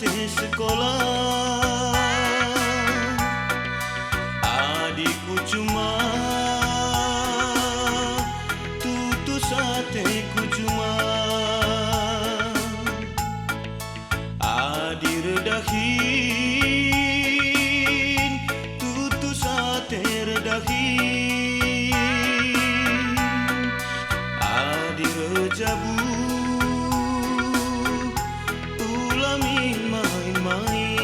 sate sekolah, adikku cuma tutu sateku cuma adi redahin tutu sate redahin adi rejabu ulamin main-main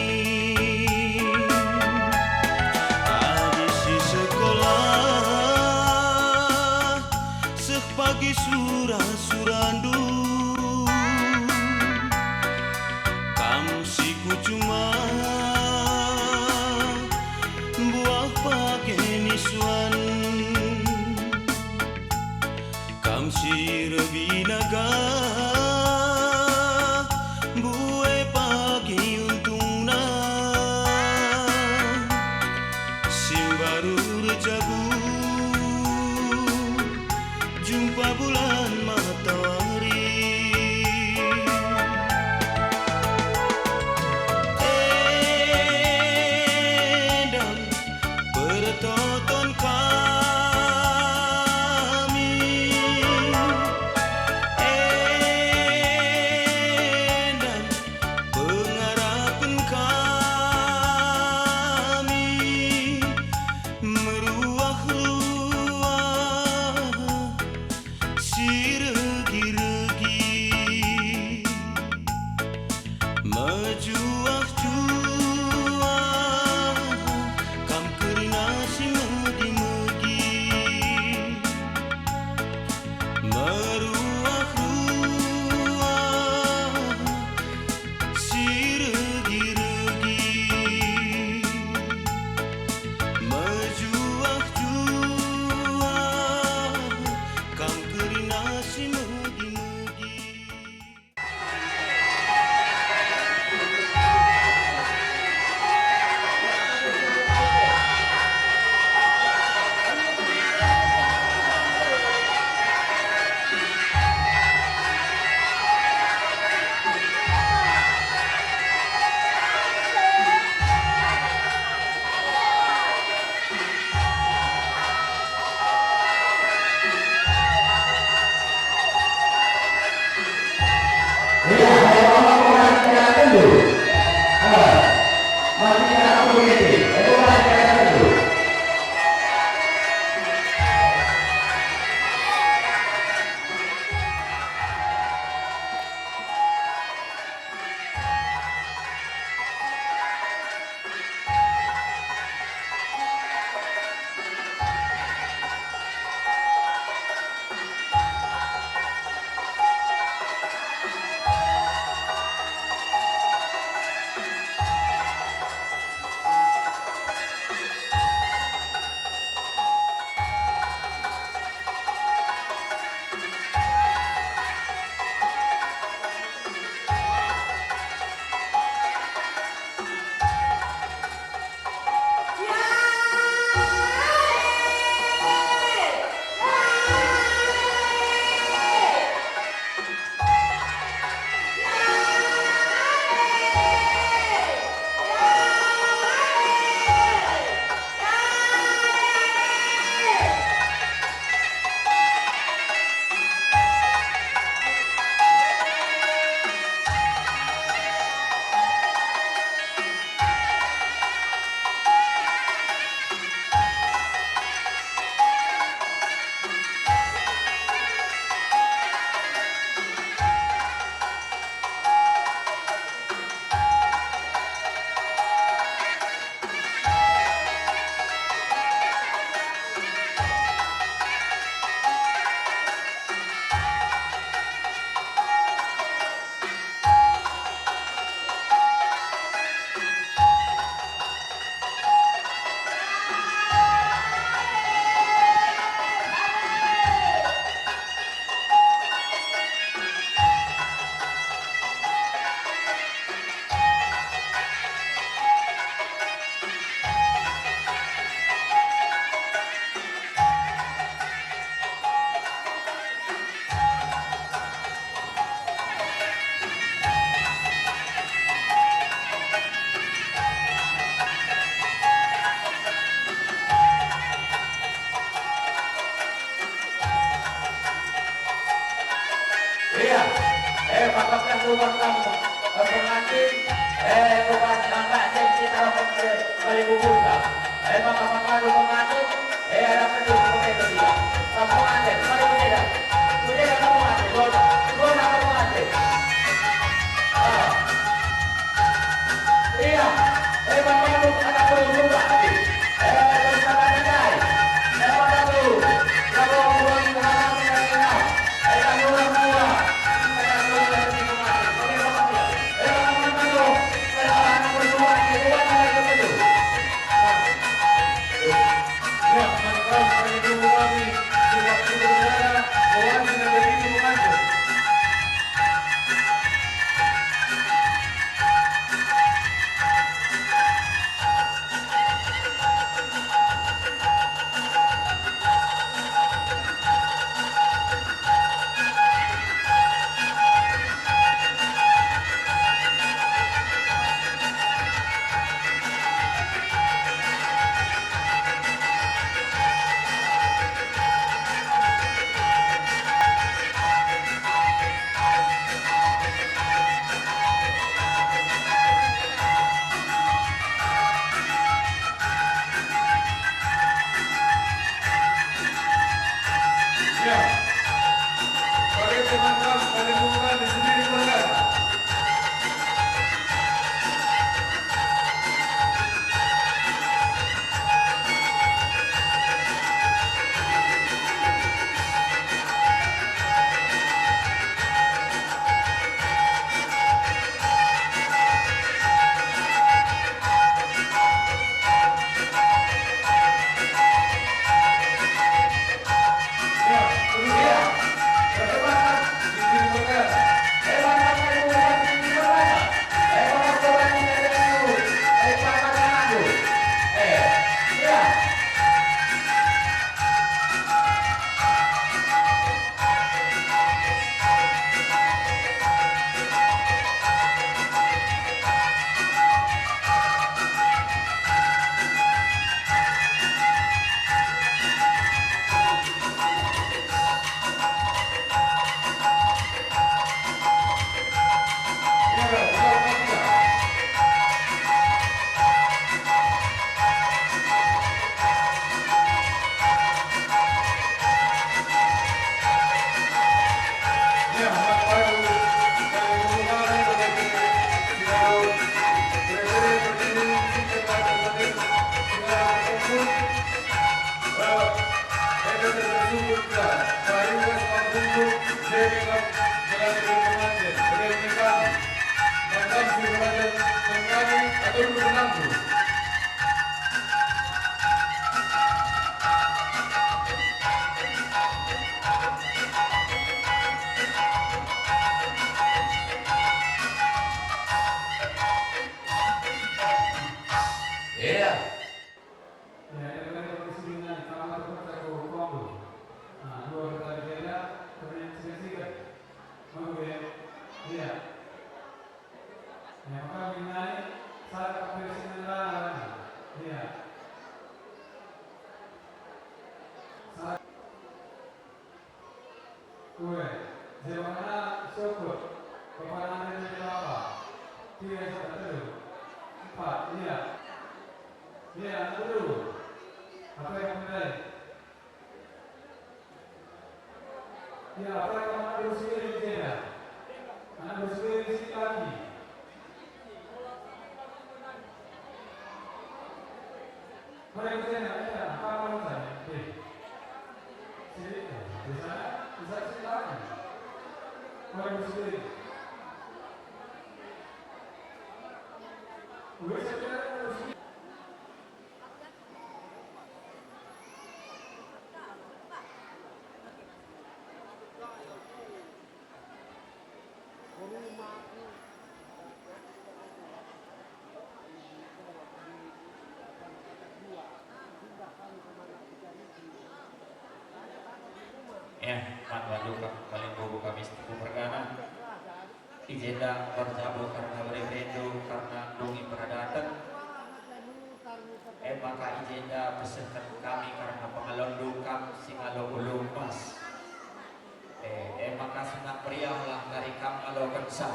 adi si sekolah seh pagi surah-surandu kamsiku cuma buah pakai nisuan kamsi rebinaga buai pagi untungna simbaru rejabu jumpa bulan matahari dan bertonton kami dan pengharapan kami meruah-ruah si regi-regi mejuah-juah kam kerina si megi-megi meruah-ruah si regi-regi mejuah-juah kam kerina si megi-megi. rumah kamu pengantin bukan tambah sensi taruh kembali buka maka pengantin ada penduduk seperti dia kamu pengantin mari beda kamu pengantin gua nama pengantin iya pengantin anak penduduk lagi bersama dengan maka dulu kalau buang pengantin kamu mula Manwaduka paling bobo kami sepupu pergana ijenda berjabo karena bereferendum karena dungi peradatan maka ijenda peserta kami karena pengalondung kami singalo ulung mas maka senang periah lah dari kam alo kensa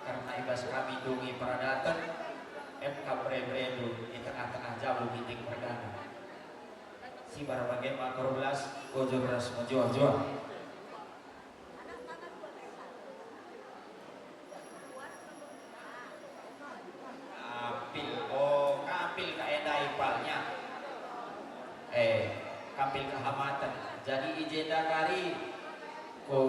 karena ibas kami dungi peradatan MK Bredo di tengah-tengah jamu giting perdana si barbagai makor belas ojo beras mojo-ojo kapil kaedah ipalnya kapil kehamatan jadi ijenda kari ko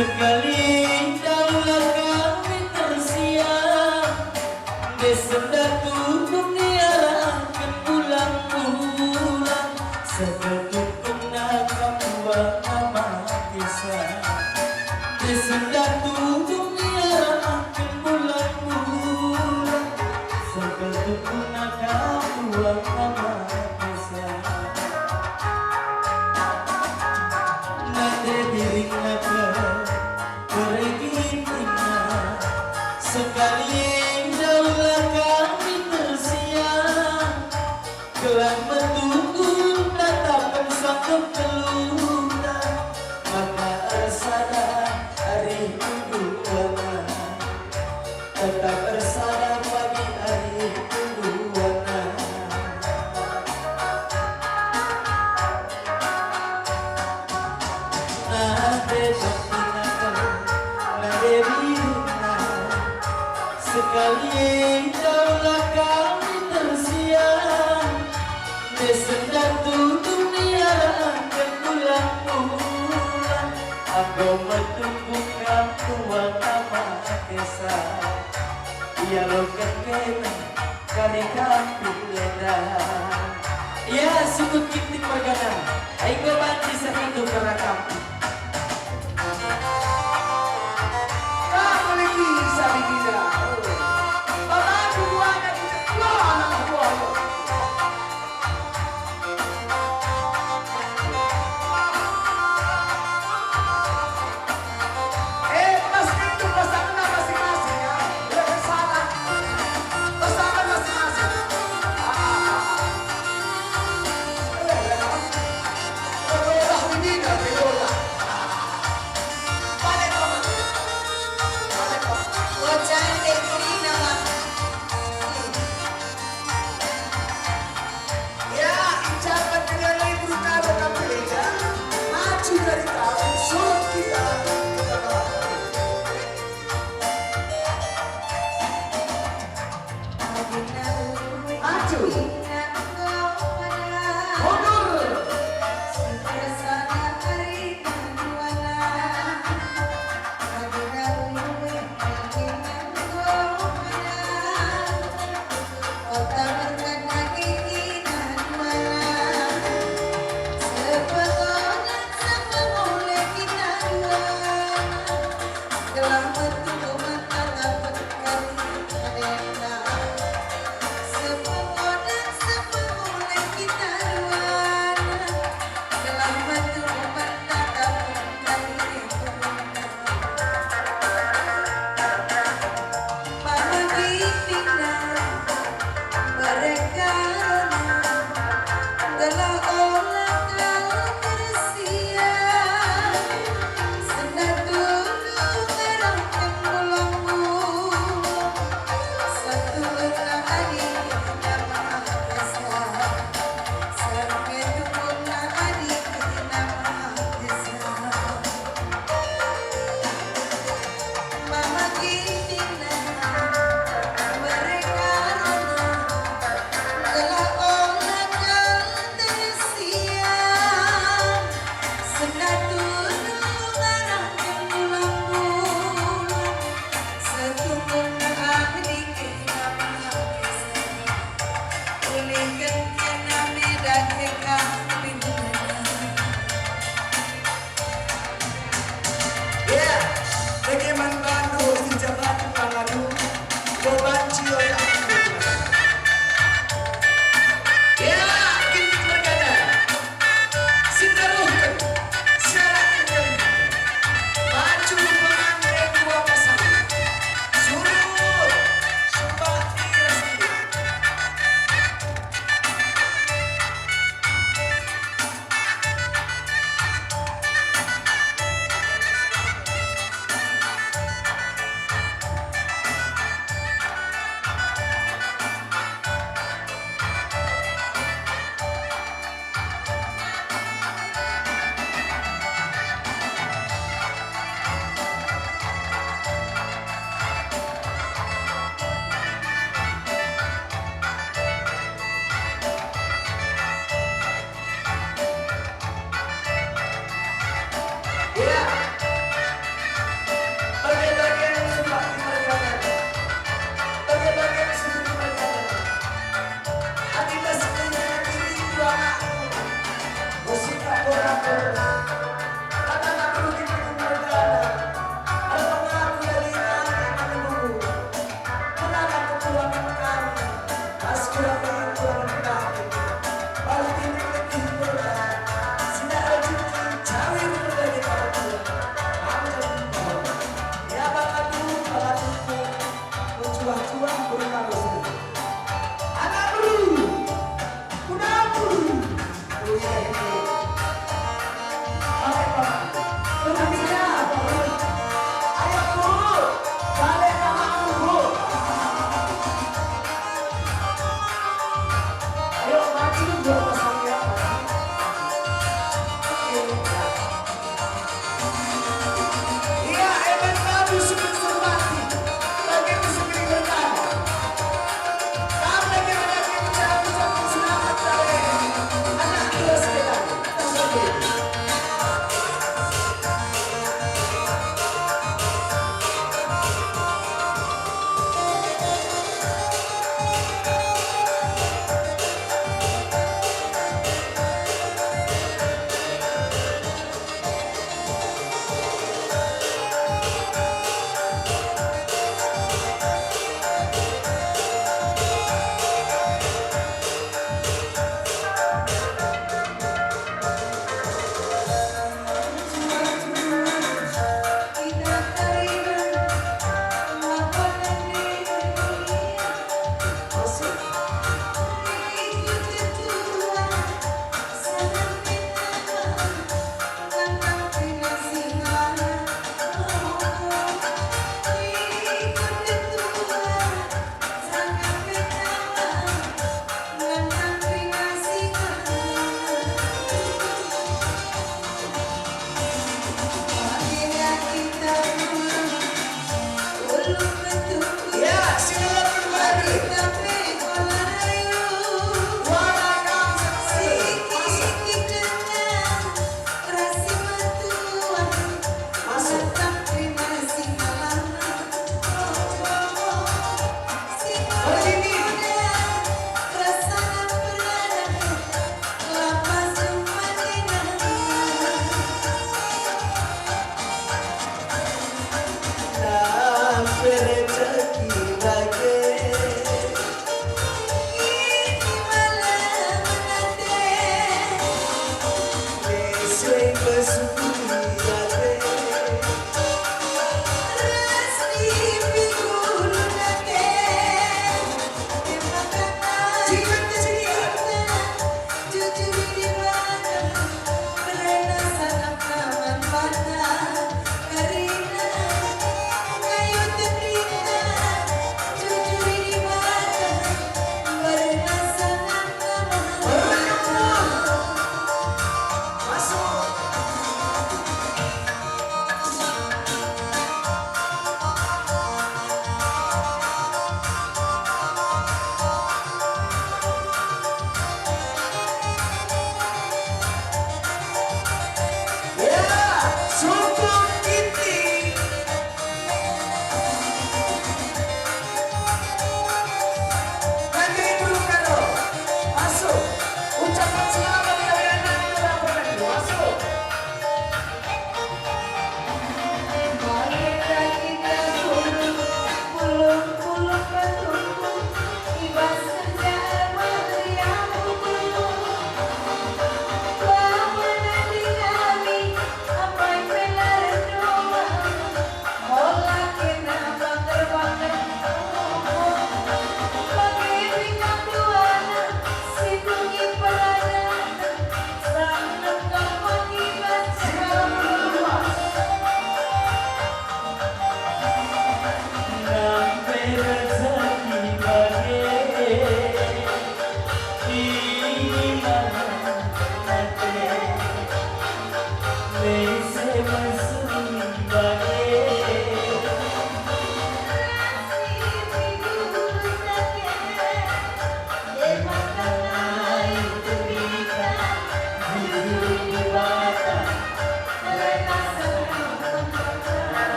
sekali daulah kami tersiap desendatu dunia akan pulang-pulang seketukung nakam buang nama kisah desendatu dunia akan pulang-pulang seketukung nakam buang nama kisah nade diring nakam sekali daulah kami tersiap kelak menunggu datang satu keluar maka ersada hari kedua tetap ersada pagi hari kedua nade bakinakan nade sekali daulah kami tersiap desendatu dunia akan pulang-pulang aku menunggu kamu nama kisah ia lokan kena kali kami leda ya sukut kitik pergana aiko banci sekandu kerakam kamu lagi sabi kita Ya, bagian-bagian yang suka dimergakan, bagian-bagian yang suka dimergakan. Akibat sebenarnya diri dua anakku, musik tak berakhir. Kata tak perlu dimergakan. Kalau mengaku dari anak menunggu, kenapa aku pulang kami? Mas kurang ingin pulang kami. Balik ini lebih berat. Sinar rezeki, cawe berbagi pada Tuhan.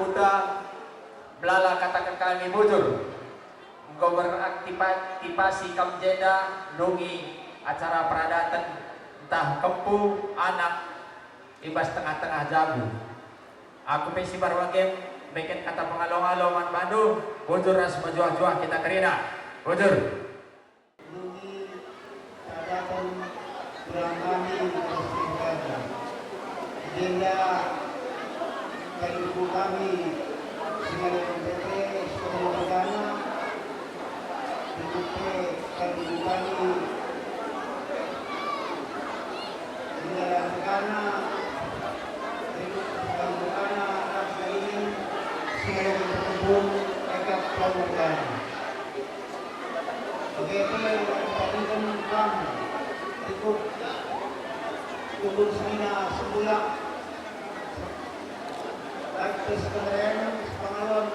kuta belala kata kami bujur engkau beraktivasi kamjeda nungi acara peradatan entah kempu anak ibas tengah-tengah jabu aku pesi barwagem bikin kata pengalong-along man Bandung bujur ras majuah-juah kita kerina bujur Nungi keadaan berangkami bersihkada agenda dari ibu kami Singalong PT Sekolah Perdana Berikutnya dari ibu kami Singalong Perdana Berikutnya dari ibu kami Rasa ini Singalong Berkebun Ekap Pelabuhan BGP Kabupaten Bang ikut kubur semina sebulan aktif kemarin pengalon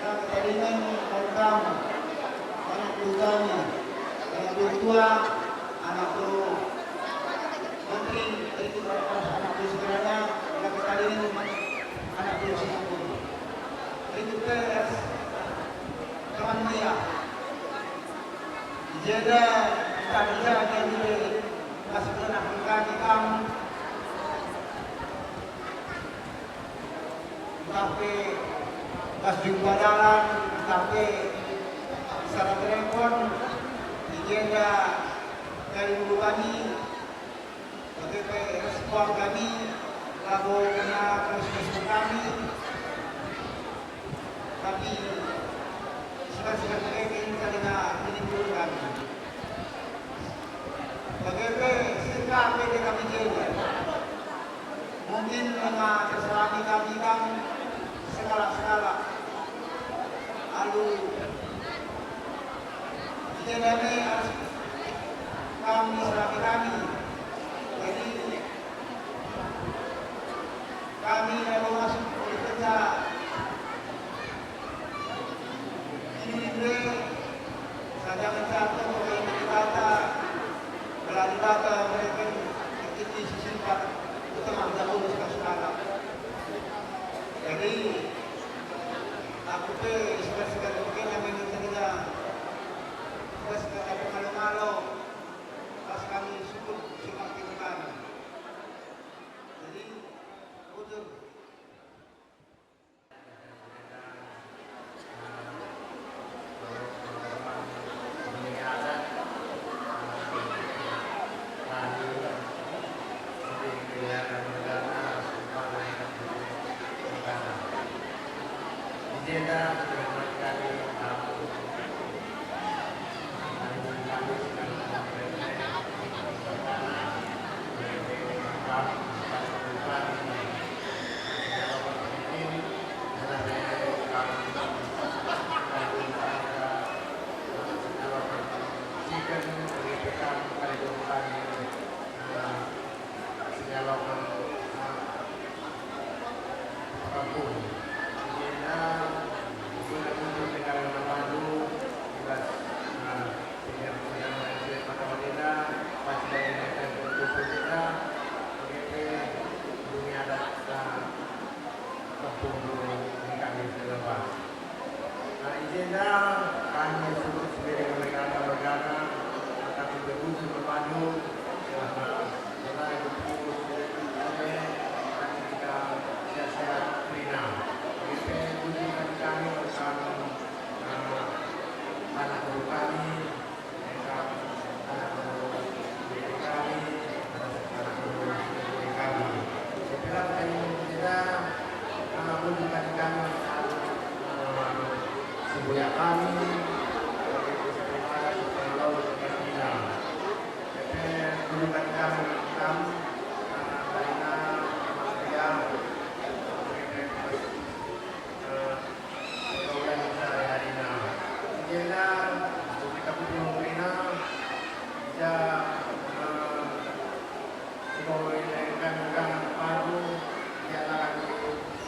dan ketaringan program anak pertama anak tua anak menteri itu anak sebenarnya dan ketaringan anak singapura itu teman dia jaga kerja yang masih pernah mengkaji kamu tapi pas jumpa jalan tapi secara telepon dijaga dari dulu kami bagaimana respon kami lagu punya proses kami tapi sekarang ini karena menimbulkan bagaimana sikap PD kami jaga mungkin dengan kesalahan kami kan segala lalu ini harus kami selagi kami jadi kami lalu masuk kerja ini saja mencatat oleh kata belanja kata mereka itu simpan utama dahulu sekarang jadi aku sekali mungkin yang ingin kerja sekali malu-malu pas kami syukur semakin kami jadi betul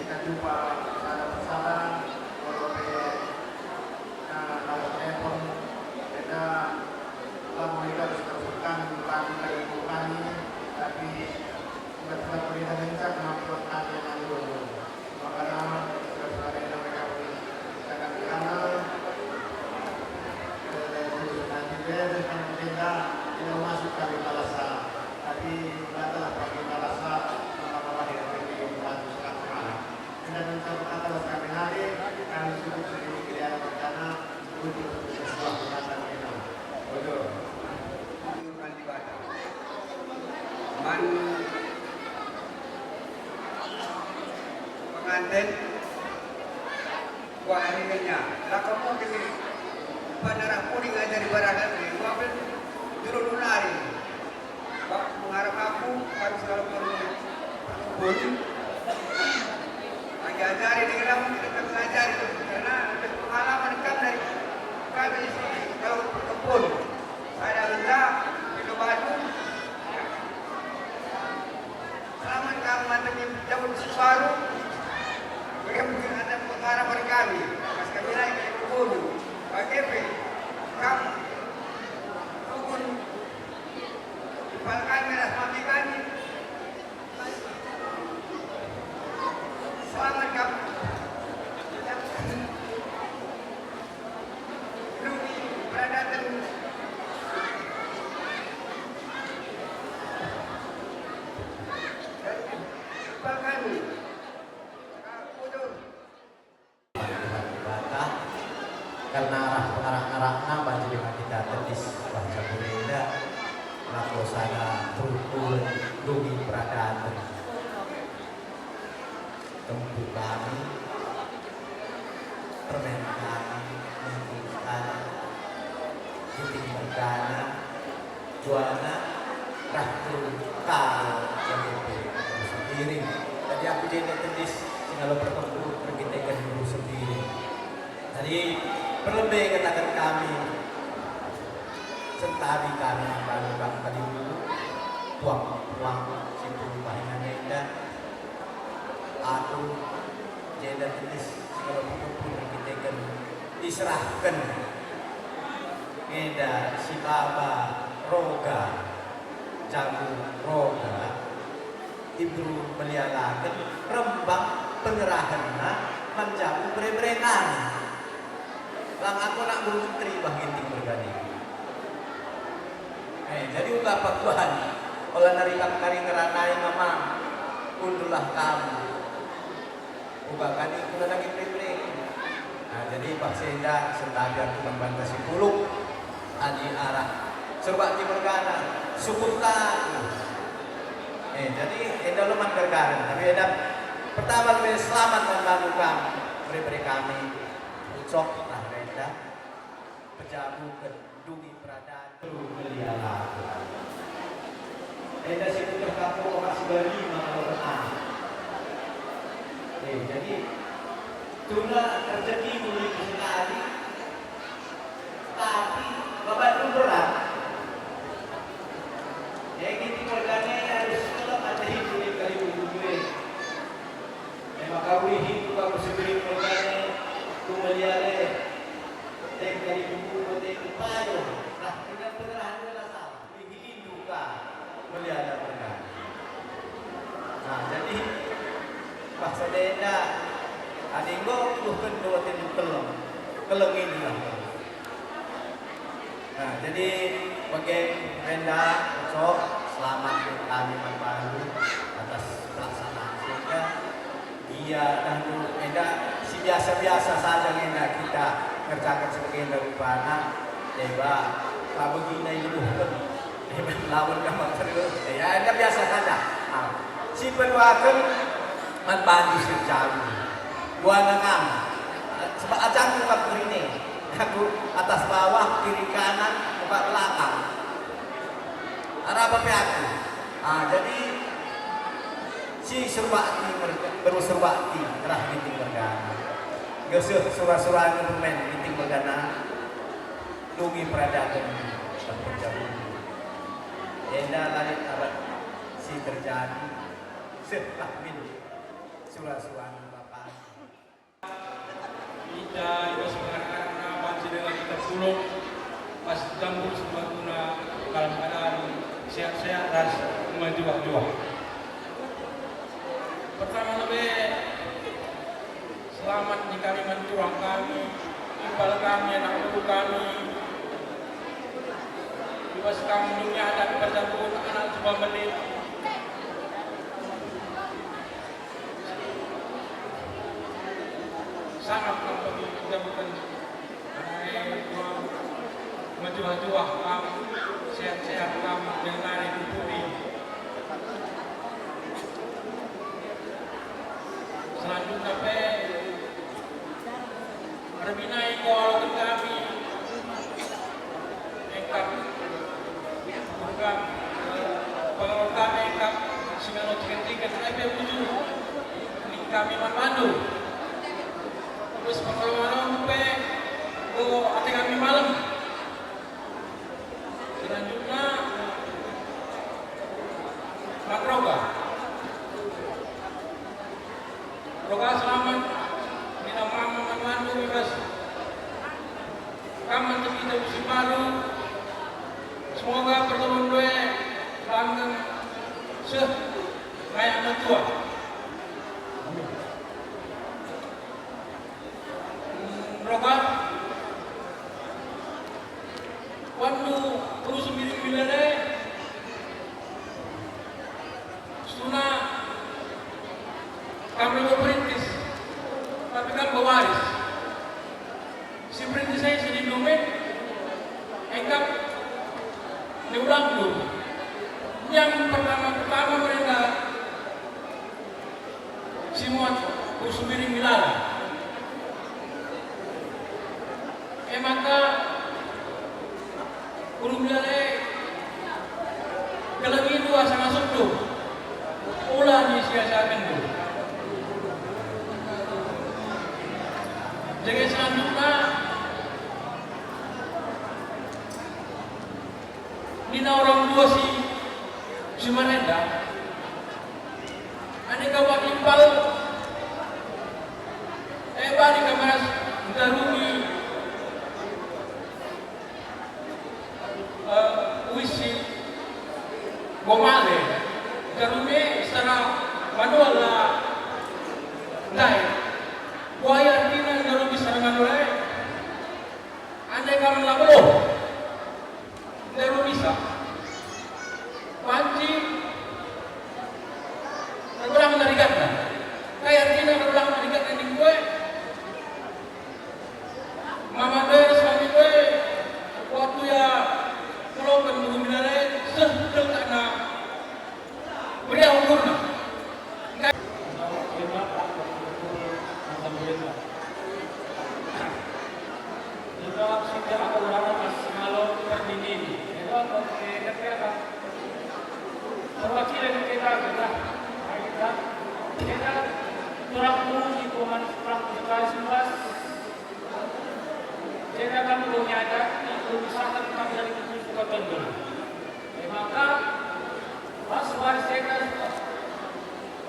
kita jumpa salah-salah den wah ringannya lah kamu gini bandara kuning aja di baradan ini wapin juru lunari Pak mengharap aku harus kalau perlu ajari dengan kamu kita mengajari karena pengalaman kan dari kami kalau berkebun saya rendah itu batu selama kamu mantapin jabut baru bagaimana ada pengarahan kami pas kami naik ke kebun bagaimana kamu kebun kepala kami dan mami kami selamat kamu Lumi Pradatan kepala kami karena arah-arahnya banjir dengan kita terdis bahasa berbeda laku sana turun Lumi Pradatan tempu kami permen kami menentukan titik mergana juana rahtu kal yang itu sendiri jadi aku jadi tendis kalau bertemu pergitekan dulu sendiri jadi berlebih katakan kami sentari kami lalu kami tadi dulu tuang situ bahannya indah aku jadi tendis kalau bertemu pergitekan diserahkan Eda si baba roga jago roga ibu melialakan rembang penyerahannya menjamu bereberengan lang aku nak berputri baginting bergani jadi ungkapan Tuhan olah narikam kari ngeranai mama undulah kamu ugakan itu lagi berebereng nah jadi Pak Senda sentabi aku membantasi pulung adi arah serba di bergana sukutan jadi eda leman bergana tapi eda pertama lebih selamat melakukan beri kami ucok nah eda pejabu kedungi peradan terus meliala eda situ terkampung masih berlima kalau benar jadi tuna terjadi mulai sekali tapi bapak itu berat gitu organnya harus kalau ada hidup di kali gue memang kau hidup kau seberi organnya tu meliare tek kali buku tek payo nah dengan penyerahan adalah salah hidup kah meliara organ nah jadi paksa denda adinggo bukan dua tentu keleng ini lah nah jadi bagi Renda Ucok selamat kami membantu atas pelaksanaan sehingga dia dahulu Renda si biasa-biasa saja Renda kita kerjakan sebagai daripada Dewa tak begini iluhkan lawan kamar serius ya Renda biasa saja si penuakan membantu sejauh dua nengam sebab ajang buka begini aku atas bawah kiri kanan buka belakang ada apa aku jadi si serbakti baru serbakti kerah giting bergana gesuh surah-surah dokumen giting bergana Lumi Pradatan dan penjabut enda lalit abad si terjadi setahmin surah-surah bapak kita itu sebenarnya masih dengan kita sulung pas campur sebuah guna dalam keadaan sehat-sehat dan menjual-jual. Pertama lebih selamat di kalimat tuang kami, ipal kami, anak ibu kami, bebas kami dunia dan berjabut anak sebuah menit. Sangat membagi jabatan menjual-jual kamu sehat-sehat kamu dengan itu selanjutnya Rebinai kalau kami engkap bukan pengelola engkap singalot ketika tapi wujud kami mandu terus pengelola ate kami malam selanjutnya Makroga selamat mina mama mandu bebas kaman kita musim baru semoga pertemuan gue langgeng kayak anak tua Roga Wandu terus milik-miliknya Suna kami berperintis tapi kan pewaris si perintis saya sedih domen engkap diulang dulu yang pertama mereka si muat usubiri milala maka belum milale kalau itu asal masuk tuh ulah di siasakan tuh jadi selanjutnya Nina orang dua si Manenda ada kawan impal balik ke mas Darumi wisi Gomale Darumi secara manual lah naik buaya tina Darumi secara manual andai kamu labo Darumi bisa panci berulang menarikatkan kayak tina berulang menarikatkan di gue mama gue suami gue waktu ya kalau penunggu minare sedang karena beliau umurnya maka pas waris saya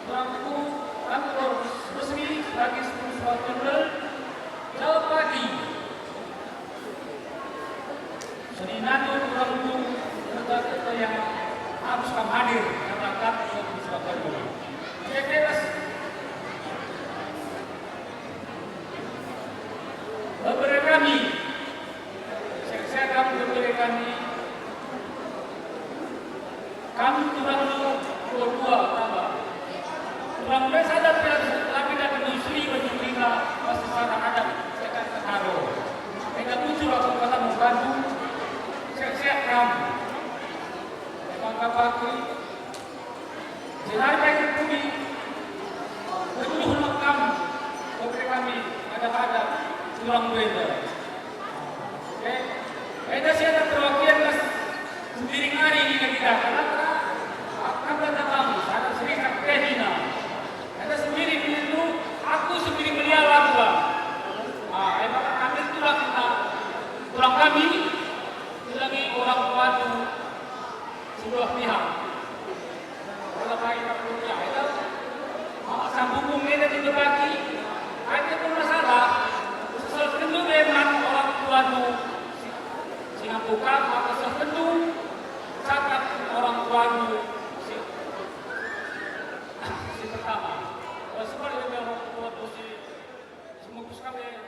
mampu kantor resmi sebagai sebuah general jawab pagi seninado kurang untuk yang harus kamu hadir karena kami sebuah general saya bebas beberapa kami saya akan beberapa kami kurang dua tambah kurang lebih sadar tapi dapat industri berjumlah masih sana ada sekat terharu mereka muncul atau kata membantu sehat kami memang kapal jenari baik kami bertujuh lengkap beberapa kami ada kurang beda ada siapa perwakilan sendiri hari ini kita kenapa akan datang ada serikat Kedina ada sendiri itu aku sendiri melihat apa emang kami tulang kami lagi orang kuatu sebuah pihak kalau kita punya itu sambung ini tidak bagi ada pun masalah sesuatu memang orang kuatu Singapura maka sesuatu catat orang kuatu si pertama sebenarnya orang kuatu si semukus kami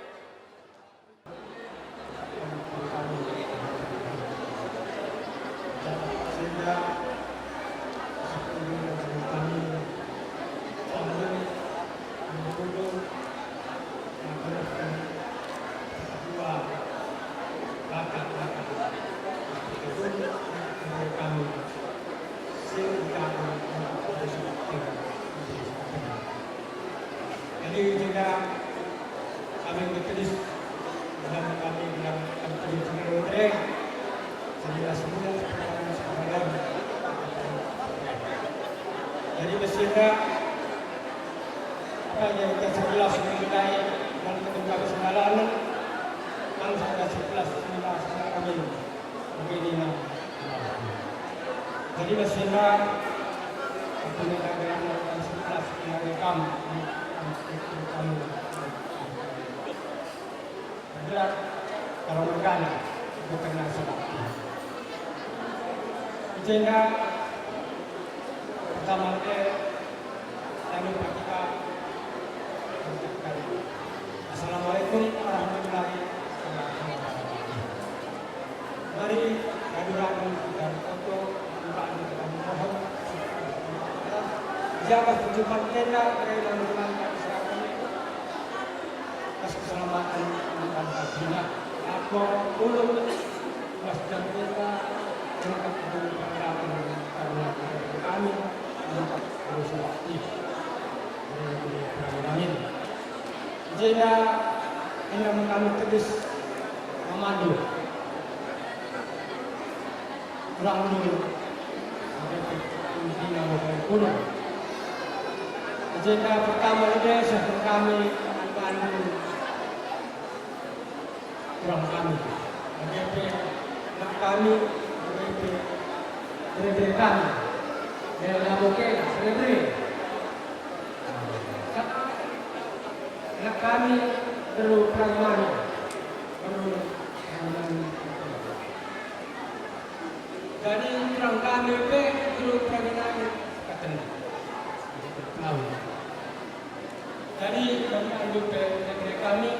kami bertulis dalam kami bilang kami terus saya semua sekarang. Jadi bersihnya apa yang kita sebelah mengenai dan ketika kesalahan bangsa kita sebelah kami begini nah. Jadi bersihnya aku negara dan sebelah mengenai kami berat kalau negara bukan nasional. Sehingga pertama kami ketika Assalamualaikum warahmatullahi wabarakatuh. Mari hadirin dan foto dan mohon jaga tujuan tenda dari lingkungan masyarakat keselamatan dan bina aku ulun mas dan kita dengan kebenaran karena kami mendapat berusaha ini. Jika anda mengalami tulis memandu kurang dulu di nama kuno. Jika pertama ini sebelum kami memandu kurang kami, kami berdiri kami dalam bukit berdiri. Kami perlu pragmatik, jadi terang kami perlu pragmatik katanya. Jadi kami ambil negeri kami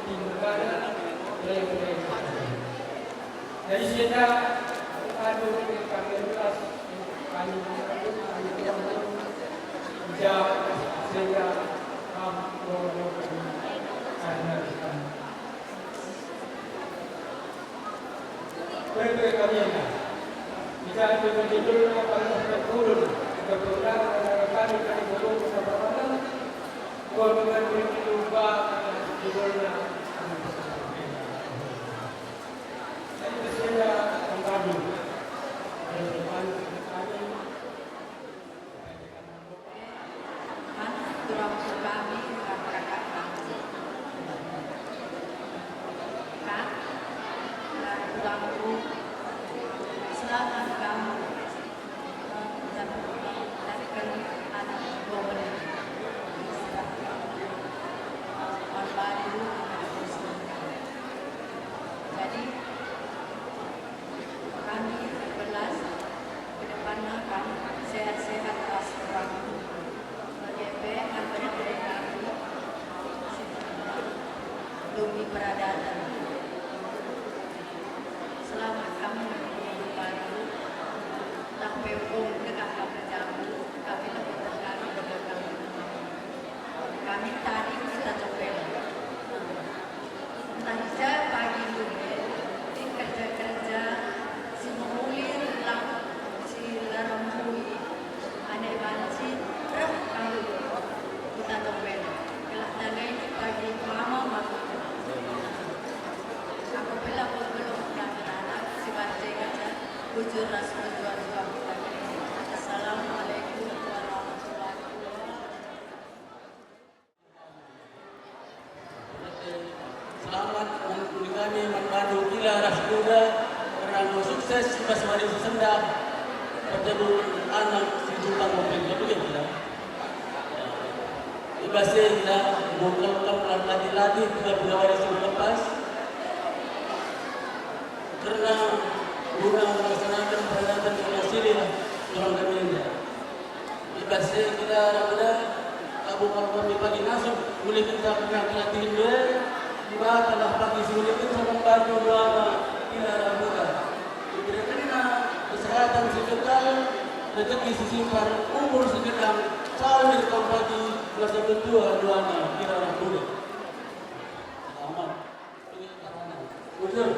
di negara lain. Jadi kita adu kami kelas kami jauh sehingga Beri kami ini. Jika itu menjadi apa berkurun, berkurang kami kami berkurun bersama-sama. Kau dengan berjumpa di dalam. Jadi bersama kembali. Assalamualaikum warahmatullahi wabarakatuh. Selamat mengundi kami membantu Gila Raskuda karena sukses pas mari sendam bertemu anak si Jepang mobil begitu kita. Ibasnya kita mengungkapkan latih-latih juga pegawai sudah lepas karena guna melaksanakan perhelatan komersil orang kami ini. Ibasnya kita ada kabupaten pagi masuk boleh kita pernah latih dia. Diba telah pagi sulit itu membantu doa Gila Raskuda. Diberikan kesehatan sekedar rezeki sesimpar umur sekedar sawir kau pagi kelas kedua doanya Gila Raskuda. Selamat. Betul.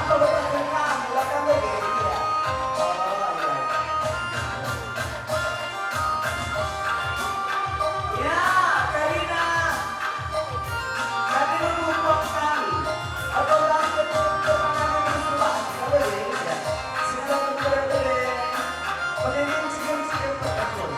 Apa betul kamu? Akan begini ya. Ya, Karina. Kami mengumpulkan atau langsung mengumpulkan semua. Kamu begini ya. Silakan boleh. Mending sikit-sikit bertakun.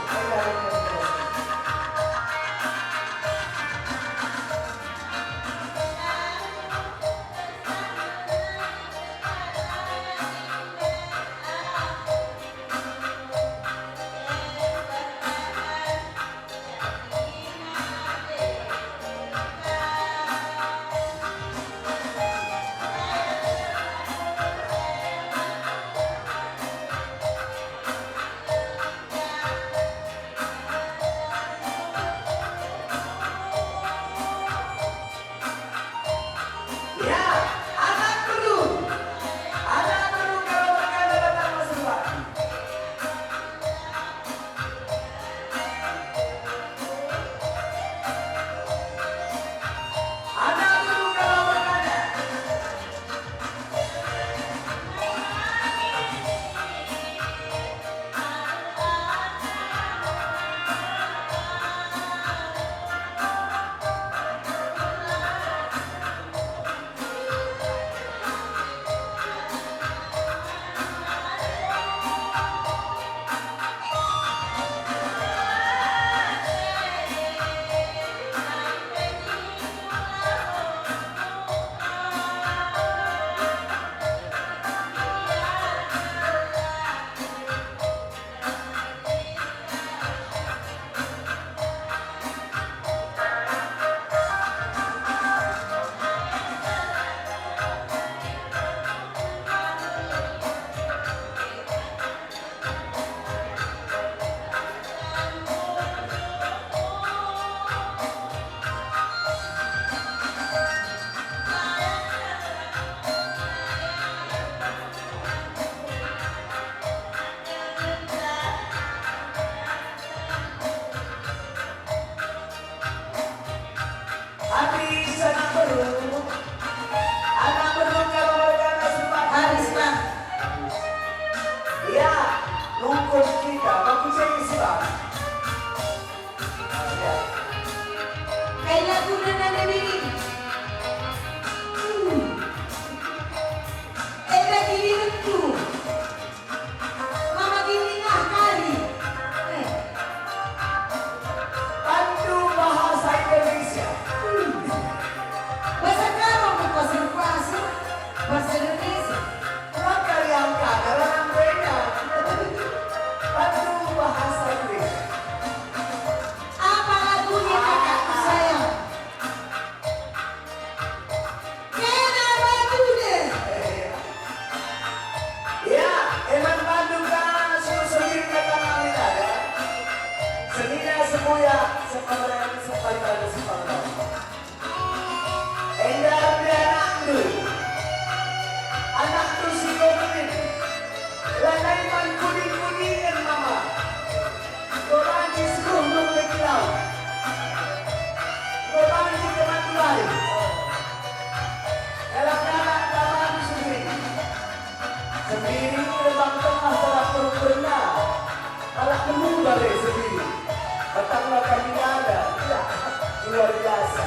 Luar biasa.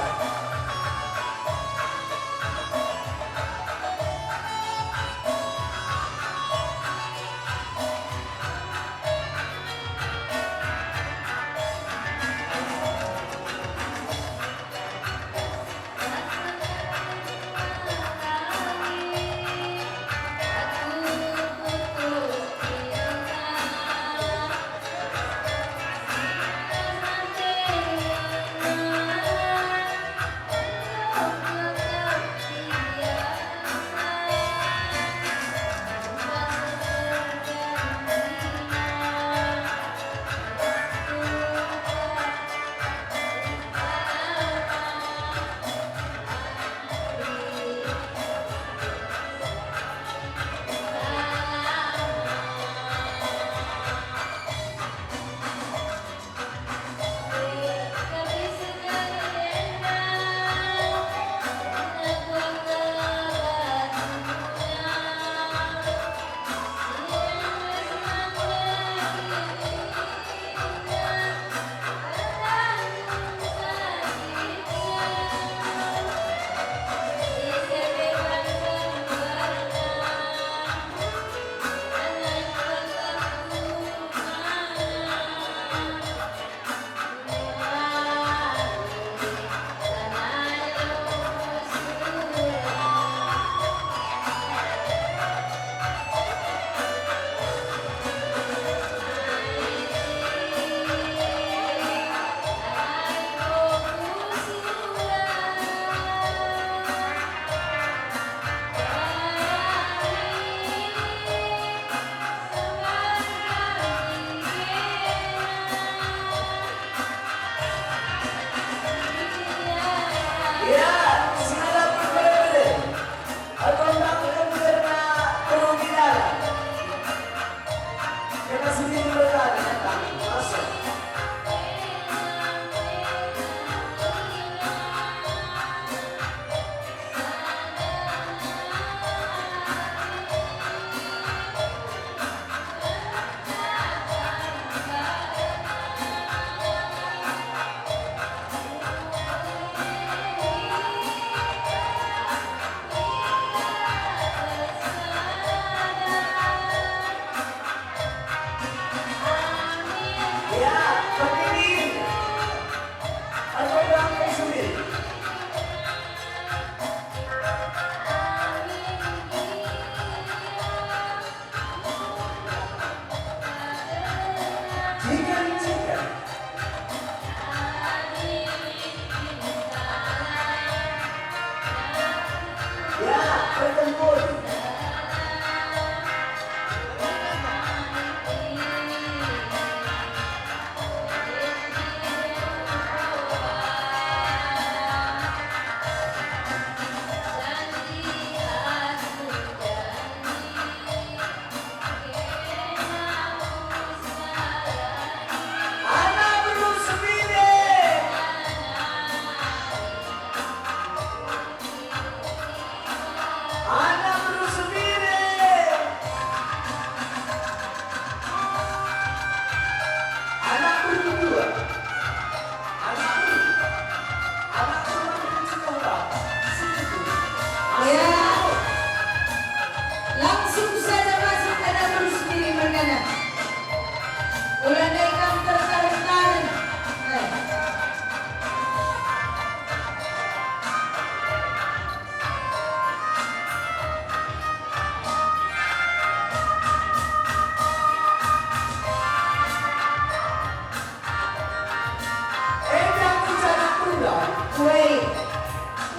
Wait.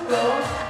Go.